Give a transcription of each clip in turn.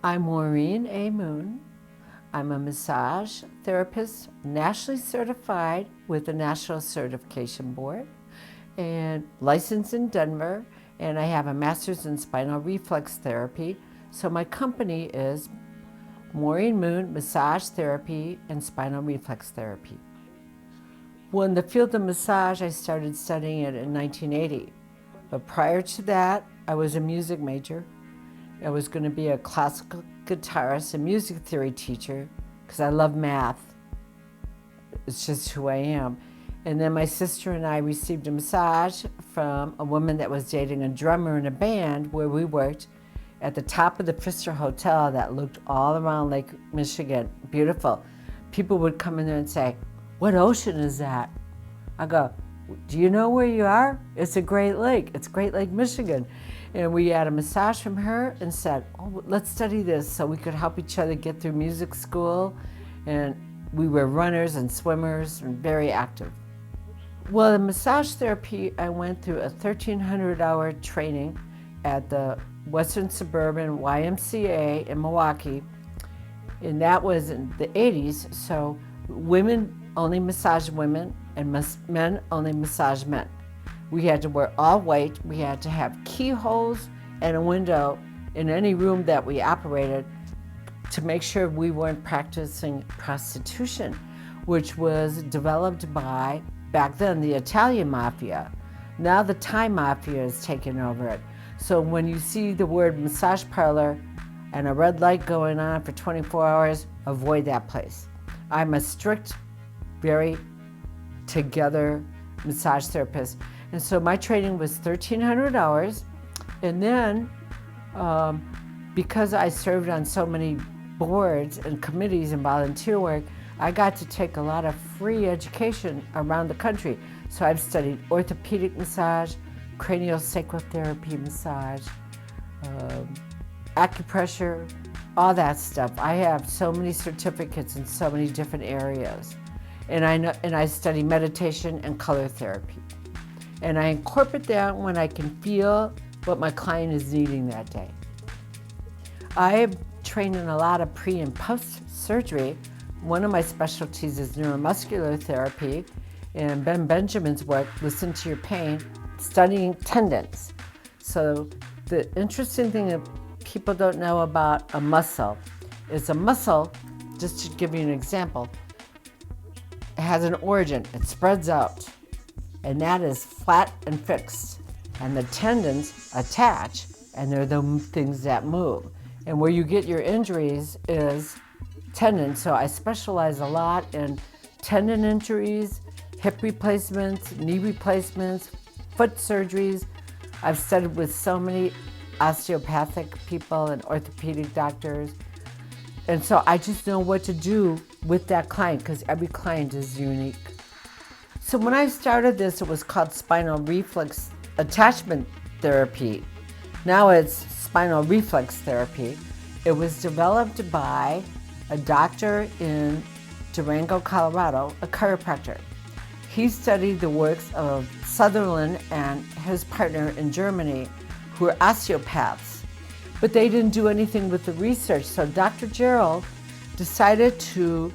I'm Maureen A. I'm a massage therapist, nationally certified with the National Certification Board and licensed in Denver, and I have a master's in spinal reflex therapy. So my company is Maureen Moon Massage Therapy and Spinal Reflex Therapy. Well, in the field of massage, I started studying it in 1980. But prior to that, I was a music major. I was going to be a classical guitarist and music theory teacher because I love math. It's just who I am. And then my sister and I received a massage from a woman that was dating a drummer in a band where we worked at the top of the Pfister Hotel that looked all around Lake Michigan. Beautiful. People would come in there and say, "What ocean is that?" I go, "Do you know where you are? It's a Great Lake. It's Great Lake, Michigan." And we had a massage from her and said, "Oh, let's study this so we could help each other get through music school." And we were runners and swimmers and very active. Well, in massage therapy, I went through a 1,300-hour training at the Western Suburban YMCA in Milwaukee. And that was in the 80s. So women only massage women and men only massage men. We had to wear all white. We had to have keyholes and a window in any room that we operated to make sure we weren't practicing prostitution, which was developed by, back then, the Italian mafia. Now the Thai mafia has taken over it. So when you see the word massage parlor and a red light going on for 24 hours, avoid that place. I'm a strict, very together massage therapist. And so my training was 1,300 hours. And then because I served on so many boards and committees and volunteer work, I got to take a lot of free education around the country. So I've studied orthopedic massage, craniosacral therapy massage, acupressure, all that stuff. I have so many certificates in so many different areas. And I study meditation and color therapy. And I incorporate that when I can feel what my client is needing that day. I have trained in a lot of pre and post surgery. One of my specialties is neuromuscular therapy, and Ben Benjamin's work, Listen to Your Pain, studying tendons. So the interesting thing that people don't know about a muscle is a muscle, just to give you an example, it has an origin, it spreads out, and that is flat and fixed. And the tendons attach, and they're the things that move. And where you get your injuries is tendons. So I specialize a lot in tendon injuries, hip replacements, knee replacements, foot surgeries. I've studied with so many osteopathic people and orthopedic doctors. And so I just know what to do with that client because every client is unique. So when I started this, it was called spinal reflex attachment therapy. Now it's spinal reflex therapy. It was developed by a doctor in Durango, Colorado, a chiropractor. He studied the works of Sutherland and his partner in Germany, who are osteopaths. But they didn't do anything with the research, so Dr. Gerald decided to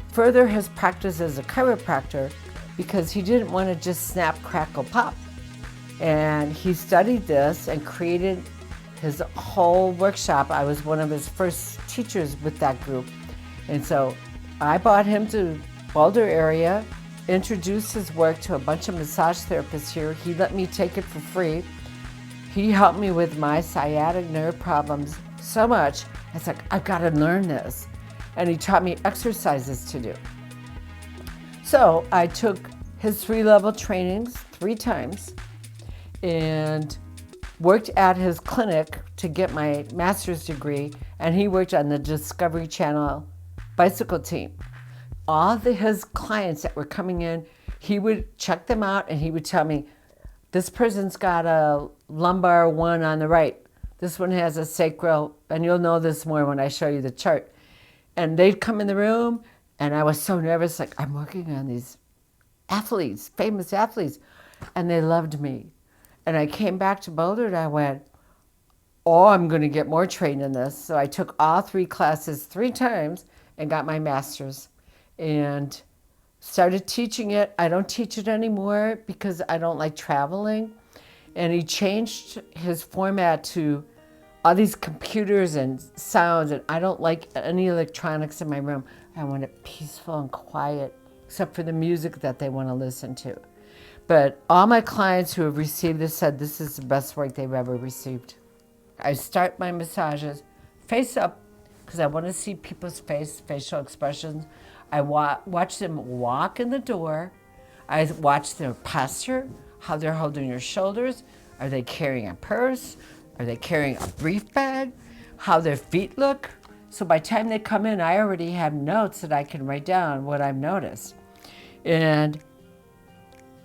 further his practice as a chiropractor because he didn't want to just snap, crackle, pop. And he studied this and created his whole workshop. I was one of his first teachers with that group. And so I brought him to Boulder area, introduced his work to a bunch of massage therapists here. He let me take it for free. He helped me with my sciatic nerve problems so much. I was like, I've got to learn this. And he taught me exercises to do. So I took his 3-level trainings 3 times and worked at his clinic to get my master's degree, and he worked on the Discovery Channel bicycle team. All his clients that were coming in, he would check them out and he would tell me, this person's got a lumbar 1 on the right. This one has a sacral, and you'll know this more when I show you the chart. And they'd come in the room, and I was so nervous, like I'm working on these athletes, famous athletes, and they loved me. And I came back to Boulder and I went, oh, I'm going to get more trained in this. So I took all 3 classes 3 times and got my master's and started teaching it. I don't teach it anymore because I don't like traveling. And he changed his format to all these computers and sounds, and I don't like any electronics in my room. I want it peaceful and quiet, except for the music that they want to listen to. But all my clients who have received this said this is the best work they've ever received. I start my massages face up because I want to see people's facial expressions. I watch them walk in the door. I watch their posture, how they're holding their shoulders. Are they carrying a purse? Are they carrying a brief bag? How their feet look. So by the time they come in, I already have notes that I can write down what I've noticed. And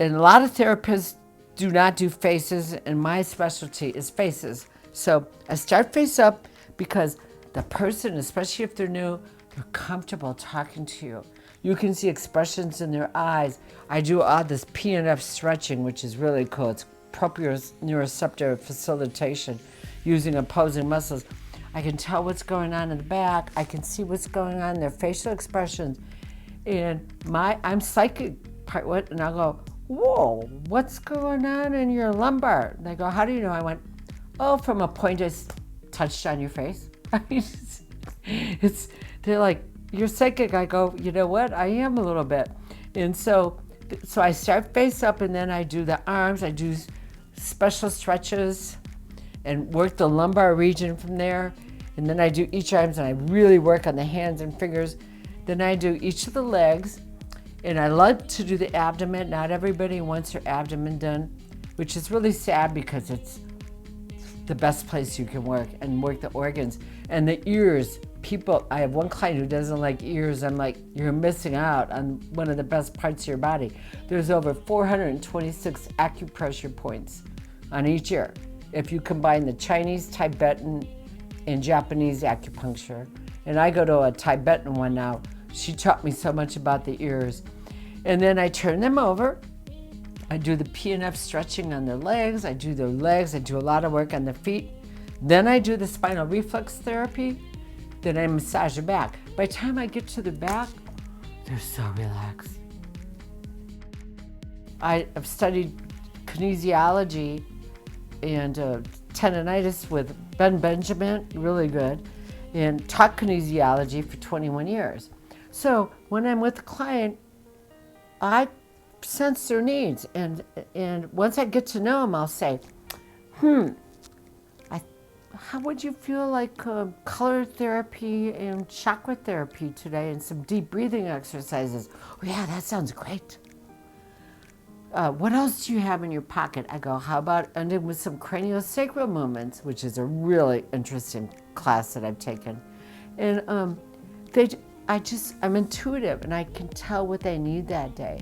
a lot of therapists do not do faces, and my specialty is faces. So I start face up because the person, especially if they're new, they're comfortable talking to you. You can see expressions in their eyes. I do all this PNF stretching, which is really cool. It's proprioceptive facilitation using opposing muscles. I can tell what's going on in the back. I can see what's going on in their facial expressions. And I'm psychic part what, and I'll go, whoa, what's going on in your lumbar? And they go, how do you know? I went, oh, from a point I touched on your face. They're like, you're psychic. I go, you know what? I am a little bit. And so I start face up, and then I do the arms. I do special stretches and work the lumbar region from there. And then I do each arms, and I really work on the hands and fingers. Then I do each of the legs, and I love to do the abdomen. Not everybody wants their abdomen done, which is really sad because it's the best place you can work and work the organs. And the ears, I have one client who doesn't like ears. I'm like, you're missing out on one of the best parts of your body. There's over 426 acupressure points on each ear if you combine the Chinese, Tibetan, and Japanese acupuncture. And I go to a Tibetan one now. She taught me so much about the ears. And then I turn them over. I do the PNF stretching on their legs. I do their legs. I do a lot of work on their feet. Then I do the spinal reflex therapy. Then I massage the back. By the time I get to the back, they're so relaxed. I have studied kinesiology and tendonitis with Ben Benjamin, really good, and taught kinesiology for 21 years. So when I'm with a client, I sense their needs, and once I get to know them, I'll say, how would you feel like color therapy and chakra therapy today and some deep breathing exercises? Oh yeah, that sounds great. What else do you have in your pocket? I go, how about ending with some craniosacral movements, which is a really interesting class that I've taken. And I'm intuitive, and I can tell what they need that day.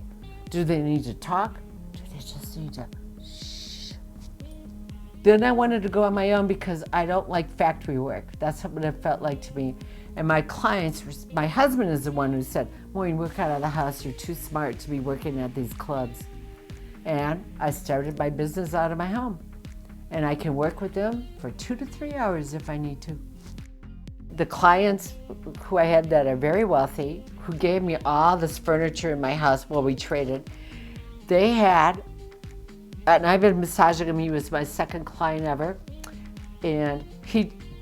Do they need to talk? Do they just need to shh? Then I wanted to go on my own because I don't like factory work. That's what it felt like to me. And my clients, my husband is the one who said, Maureen, work out of the house. You're too smart to be working at these clubs. And I started my business out of my home. And I can work with them for 2 to 3 hours if I need to. The clients who I had that are very wealthy, who gave me all this furniture in my house while we traded, they had, and I've been massaging him, he was my second client ever, and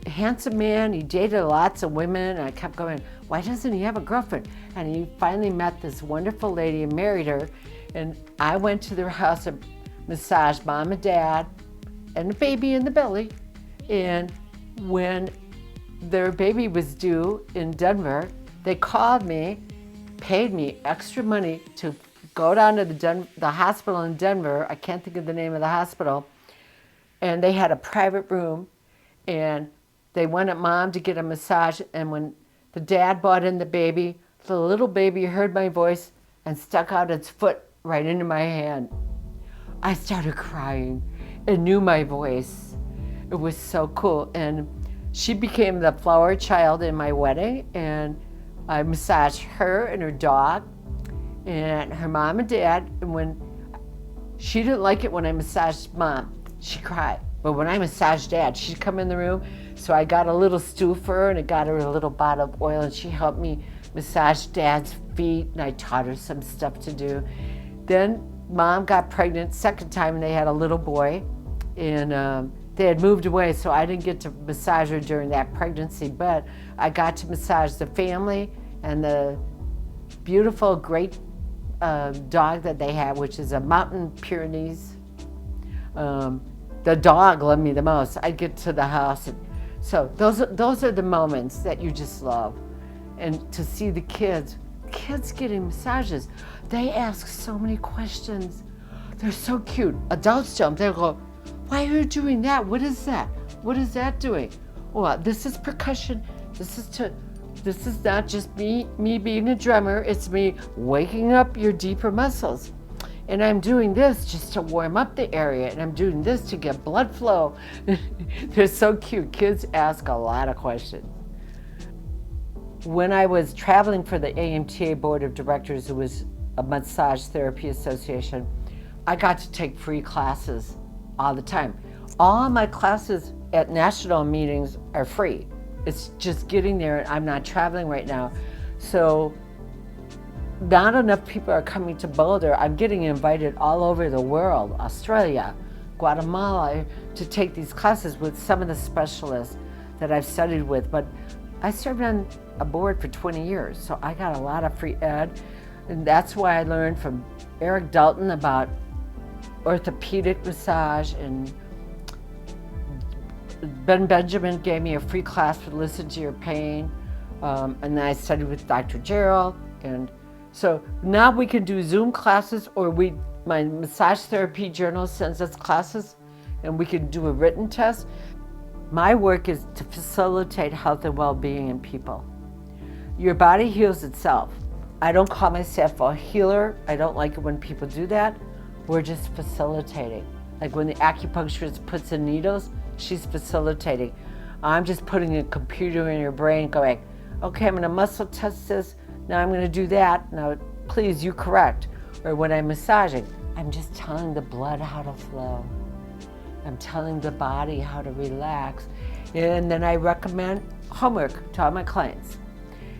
handsome man, he dated lots of women, and I kept going, why doesn't he have a girlfriend? And he finally met this wonderful lady and married her, and I went to their house and massaged mom and dad and the baby in the belly, and when their baby was due in Denver, they called me, paid me extra money to go down to the hospital in Denver. I can't think of the name of the hospital. And they had a private room, and they wanted mom to get a massage. And when the dad brought in the baby, the little baby heard my voice and stuck out its foot right into my hand. I started crying and knew my voice. It was so cool. And she became the flower child in my wedding, and I massaged her and her dog and her mom and dad. And when she didn't like it when I massaged mom, she cried. But when I massaged Dad, she'd come in the room, so I got a little stool for her and I got her a little bottle of oil, and she helped me massage Dad's feet, and I taught her some stuff to do. Then Mom got pregnant second time, and they had a little boy, and they had moved away, so I didn't get to massage her during that pregnancy, but I got to massage the family and the beautiful, great dog that they have, which is a Mountain Pyrenees. The dog loved me the most. I'd get to the house, and so those are the moments that you just love. And to see the kids getting massages, they ask so many questions. They're so cute. Adults don't. They'll go, "Why are you doing that? What is that? What is that doing?" Well, this is percussion. This is not just me being a drummer. It's me waking up your deeper muscles. And I'm doing this just to warm up the area, and I'm doing this to get blood flow. They're so cute. Kids ask a lot of questions. When I was traveling for the AMTA Board of Directors, who was a massage therapy association, I got to take free classes all the time. All my classes at national meetings are free. It's just getting there, and I'm not traveling right now. So not enough people are coming to Boulder. I'm getting invited all over the world, Australia, Guatemala, to take these classes with some of the specialists that I've studied with. But I served on a board for 20 years, so I got a lot of free ed. And that's why I learned from Eric Dalton about orthopedic massage, and Ben Benjamin gave me a free class for Listen to Your Pain. And then I studied with Dr. Gerald. And so now we can do Zoom classes, or my massage therapy journal sends us classes, and we can do a written test. My work is to facilitate health and well-being in people. Your body heals itself. I don't call myself a healer. I don't like it when people do that. We're just facilitating. Like when the acupuncturist puts in needles, she's facilitating. I'm just putting a computer in your brain going, okay, I'm gonna muscle test this. Now I'm gonna do that. Now, please, you correct. Or when I'm massaging, I'm just telling the blood how to flow. I'm telling the body how to relax. And then I recommend homework to all my clients.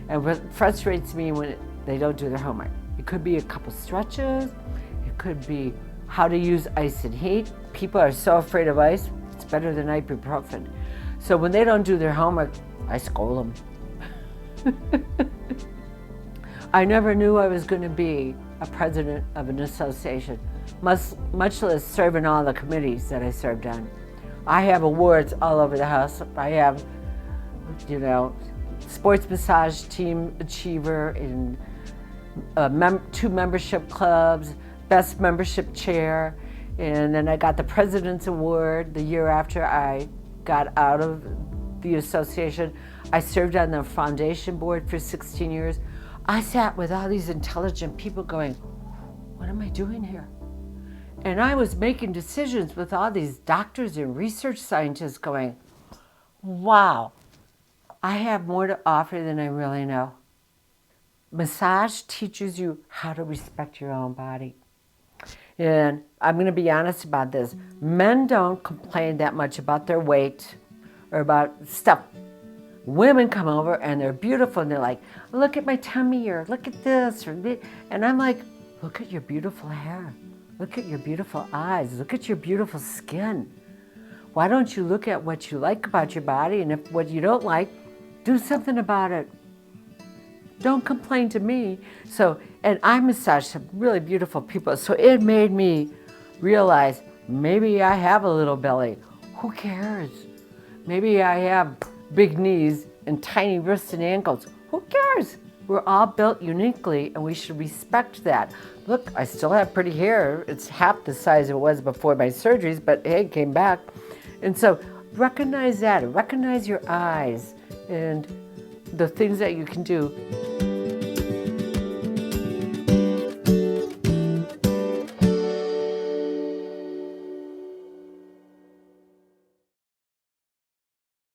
And what frustrates me when they don't do their homework. It could be a couple stretches. It could be how to use ice and heat. People are so afraid of ice. It's better than ibuprofen. So when they don't do their homework, I scold them. I never knew I was going to be a president of an association, much less serve in all the committees that I served on. I have awards all over the house. I have, sports massage team achiever in 2 membership clubs, best membership chair, and then I got the President's Award the year after I got out of the association. I served on the foundation board for 16 years. I sat with all these intelligent people going, what am I doing here? And I was making decisions with all these doctors and research scientists going, wow, I have more to offer than I really know. Massage teaches you how to respect your own body. And I'm going to be honest about this. Men don't complain that much about their weight or about stuff. Women come over and they're beautiful and they're like, look at my tummy, or look at this, and I'm like, look at your beautiful hair. Look at your beautiful eyes. Look at your beautiful skin. Why don't you look at what you like about your body, and if what you don't like, do something about it. Don't complain to me. So, and I massaged some really beautiful people, so it made me realize maybe I have a little belly. Who cares? Maybe I have big knees and tiny wrists and ankles. Who cares? We're all built uniquely, and we should respect that. Look, I still have pretty hair. It's half the size it was before my surgeries, but hey, it came back. And so recognize that. Recognize your eyes and the things that you can do.